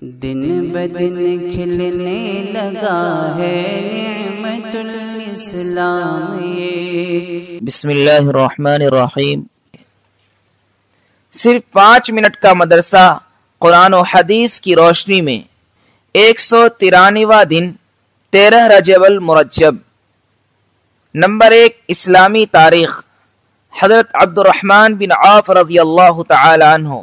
دن بدن کھلنے لگا ہے نعمت الاسلام یہ۔ بسم اللہ الرحمن الرحیم۔ صرف 5 منٹ کا مدرسہ قرآن و حدیث کی روشنی میں 193واں دن 13 رجب المرجب۔ نمبر 1، اسلامی تاریخ۔ حضرت عبد الرحمن بن عوف رضی اللہ تعالی عنہ۔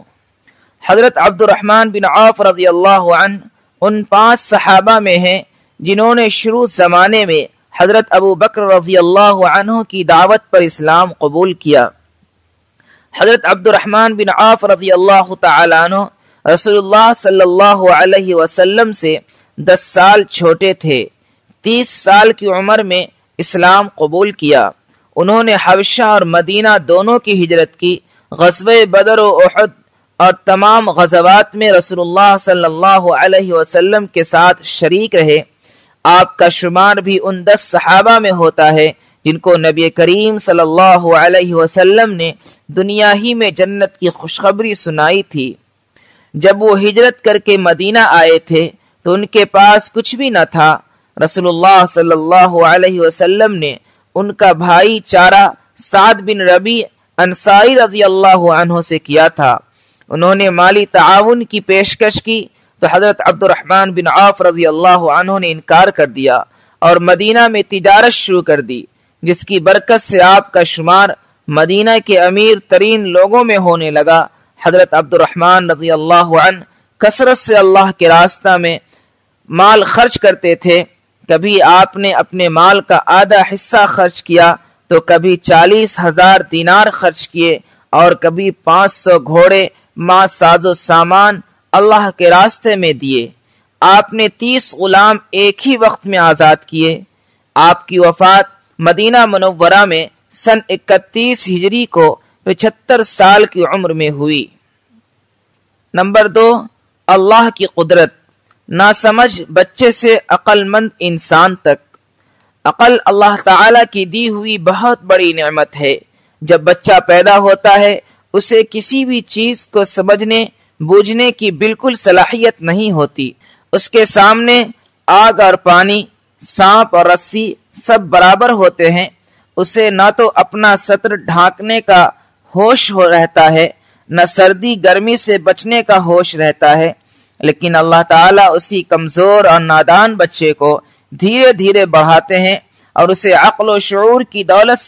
حضرت عبد الرحمن بن عوف رضی اللہ عنہ ان 5 صحابہ میں ہیں جنہوں نے شروع زمانے میں حضرت ابو بکر رضی اللہ عنہ کی دعوت پر اسلام قبول کیا۔ حضرت عبد الرحمن بن عوف رضی اللہ تعالی عنہ رسول اللہ صلی اللہ علیہ وسلم سے 10 سال چھوٹے تھے۔ 30 سال کی عمر میں اسلام قبول کیا۔ انہوں نے حبشہ اور مدینہ دونوں کی ہجرت کی۔ غزوہ بدر و احد اور تمام غزوات میں رسول اللہ صلی اللہ علیہ وسلم کے ساتھ شریک رہے۔ آپ کا شمار بھی ان 10 صحابہ میں ہوتا ہے جن کو نبی کریم صلی اللہ علیہ وسلم نے دنیا ہی میں جنت کی خوشخبری سنائی تھی۔ جب وہ ہجرت کر کے مدینہ آئے تھے تو ان کے پاس کچھ بھی نہ تھا۔ رسول اللہ صلی اللہ علیہ وسلم نے ان کا بھائی چارہ سعد بن ربیع انصاری رضی اللہ عنہ سے کیا تھا۔ انہوں نے مالی تعاون کی پیشکش کی تو حضرت عبد الرحمن بن عوف رضی اللہ عنہ نے انکار کر دیا اور مدینہ میں تجارت شروع کر دی، جس کی برکت سے آپ کا شمار مدینہ کے امیر ترین لوگوں میں ہونے لگا۔ حضرت عبد الرحمن رضی اللہ عنہ کثرت سے اللہ کے راستہ میں مال خرچ کرتے تھے۔ کبھی آپ نے اپنے مال کا آدھا حصہ خرچ کیا تو کبھی 40,000 دینار خرچ کیے اور کبھی 500 گھوڑے ماں ساز و سامان اللہ کے راستے میں دیے۔ آپ نے 30 غلام ایک ہی وقت میں آزاد کیے۔ آپ کی وفات مدینہ منورہ میں سن 31 ہجری کو 75 سال کی عمر میں ہوئی۔ نمبر 2، اللہ کی قدرت۔ ناسمجھ بچے سے عقل مند انسان تک۔ عقل اللہ تعالی کی دی ہوئی بہت بڑی نعمت ہے۔ جب بچہ پیدا ہوتا ہے اسے کسی بھی چیز کو سمجھنے بوجھنے کی بالکل صلاحیت نہیں ہوتی۔ اس کے سامنے آگ اور پانی، سانپ اور رسی سب برابر ہوتے ہیں۔ اسے نہ تو اپنا سطر ڈھانکنے کا ہوش رہتا ہے، نہ سردی گرمی سے بچنے کا ہوش رہتا ہے، لیکن اللہ تعالیٰ اسی کمزور اور نادان بچے کو دھیرے دھیرے بڑھاتے ہیں اور اسے عقل و شعور کی دولت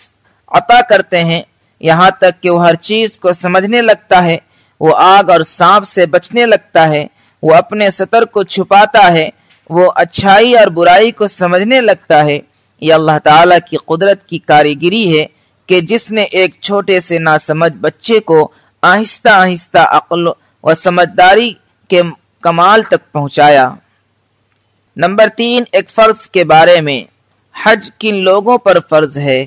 عطا کرتے ہیں، یہاں تک کہ وہ ہر چیز کو سمجھنے لگتا ہے۔ وہ آگ اور سانپ سے بچنے لگتا ہے، وہ اپنے سطر کو چھپاتا ہے، وہ اچھائی اور برائی کو سمجھنے لگتا ہے۔ یہ اللہ تعالیٰ کی قدرت کی کاریگری ہے کہ جس نے ایک چھوٹے سے ناسمجھ بچے کو آہستہ آہستہ عقل و سمجھداری کے کمال تک پہنچایا۔ نمبر 3، ایک فرض کے بارے میں۔ حج کن لوگوں پر فرض ہے؟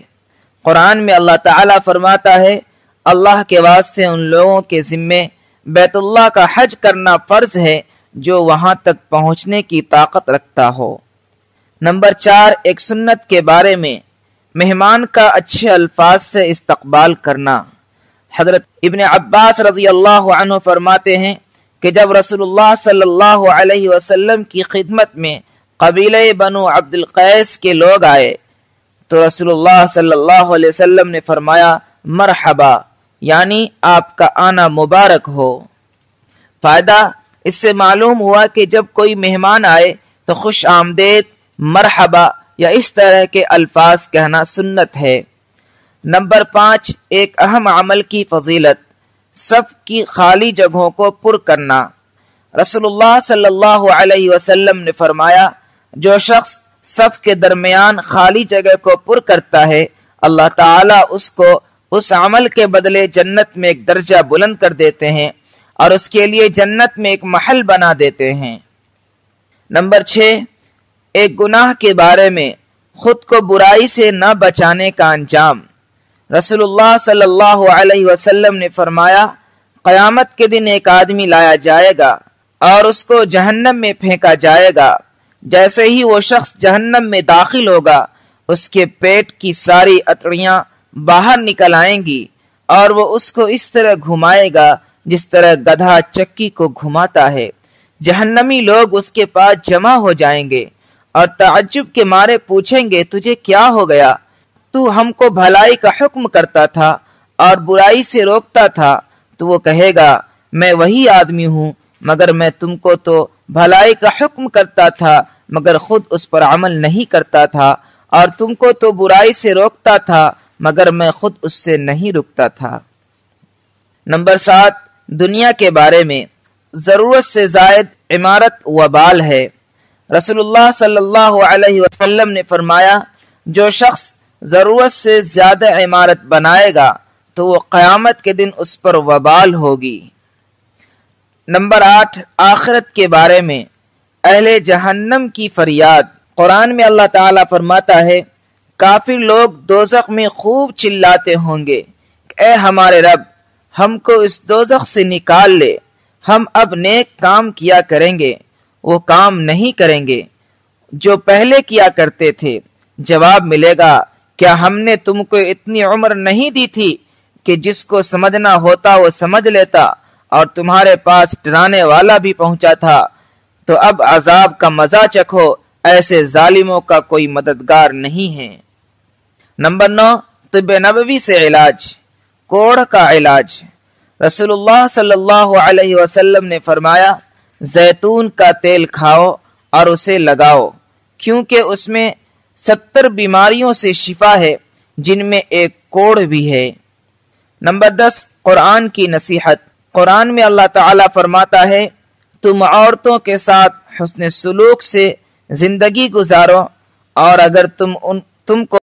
قرآن میں اللہ تعالیٰ فرماتا ہے اللہ کے واسطے ان لوگوں کے ذمے بیت اللہ کا حج کرنا فرض ہے جو وہاں تک پہنچنے کی طاقت رکھتا ہو۔ نمبر 4، ایک سنت کے بارے میں۔ مہمان کا اچھے الفاظ سے استقبال کرنا۔ حضرت ابن عباس رضی اللہ عنہ فرماتے ہیں کہ جب رسول اللہ صلی اللہ علیہ وسلم کی خدمت میں قبیلہ بنو عبد القیس کے لوگ آئے تو رسول اللہ صلی اللہ علیہ وسلم نے فرمایا مرحبا، یعنی آپ کا آنا مبارک ہو۔ فائدہ اس سے معلوم ہوا کہ جب کوئی مہمان آئے تو خوش آمدید، مرحبا یا اس طرح کے الفاظ کہنا سنت ہے۔ نمبر 5، ایک اہم عمل کی فضیلت۔ صف کی خالی جگہوں کو پر کرنا۔ رسول اللہ صلی اللہ علیہ وسلم نے فرمایا جو شخص صف کے درمیان خالی جگہ کو پر کرتا ہے اللہ تعالیٰ اس کو اس عمل کے بدلے جنت میں ایک درجہ بلند کر دیتے ہیں اور اس کے لیے جنت میں ایک محل بنا دیتے ہیں۔ نمبر 6، ایک گناہ کے بارے میں۔ خود کو برائی سے نہ بچانے کا انجام۔ رسول اللہ صلی اللہ علیہ وسلم نے فرمایا قیامت کے دن ایک آدمی لایا جائے گا اور اس کو جہنم میں پھینکا جائے گا۔ جیسے ہی وہ شخص جہنم میں داخل ہوگا اس کے پیٹ کی ساری اتڑیاں باہر نکل آئیں گی اور وہ اس کو اس طرح گھمائے گا جس طرح گدھا چکی کو گھماتا ہے۔ جہنمی لوگ اس کے پاس جمع ہو جائیں گے اور تعجب کے مارے پوچھیں گے تجھے کیا ہو گیا؟ تو ہم کو بھلائی کا حکم کرتا تھا اور برائی سے روکتا تھا۔ تو وہ کہے گا میں وہی آدمی ہوں، مگر میں تم کو تو بھلائی کا حکم کرتا تھا مگر خود اس پر عمل نہیں کرتا تھا، اور تم کو تو برائی سے روکتا تھا مگر میں خود اس سے نہیں رکتا تھا۔ نمبر 7، دنیا کے بارے میں ضرورت سے زائد عمارت وبال ہے۔ رسول اللہ صلی اللہ علیہ وسلم نے فرمایا جو شخص ضرورت سے زیادہ عمارت بنائے گا تو وہ قیامت کے دن اس پر وبال ہوگی۔ نمبر 8، آخرت کے بارے میں اہل جہنم کی فریاد۔ قرآن میں اللہ تعالیٰ فرماتا ہے کافر لوگ دوزخ میں خوب چلاتے ہوں گے اے ہمارے رب ہم کو اس دوزخ سے نکال لے، ہم اب نیک کام کیا کریں گے۔ وہ کام نہیں کریں گے جو پہلے کیا کرتے تھے۔ جواب ملے گا کیا ہم نے تم کو اتنی عمر نہیں دی تھی کہ جس کو سمجھنا ہوتا وہ سمجھ لیتا اور تمہارے پاس ڈرانے والا بھی پہنچا تھا؟ تو اب عذاب کا مزہ چکھو، ایسے ظالموں کا کوئی مددگار نہیں ہے۔ نمبر 9، طب نبوی سے علاج، کوڑھ کا علاج۔ رسول اللہ صلی اللہ علیہ وسلم نے فرمایا زیتون کا تیل کھاؤ اور اسے لگاؤ، کیونکہ اس میں 70 بیماریوں سے شفا ہے جن میں ایک کوڑھ بھی ہے۔ نمبر 10، قرآن کی نصیحت۔ قرآن میں اللہ تعالیٰ فرماتا ہے تم عورتوں کے ساتھ حسن سلوک سے زندگی گزارو، اور اگر تم کو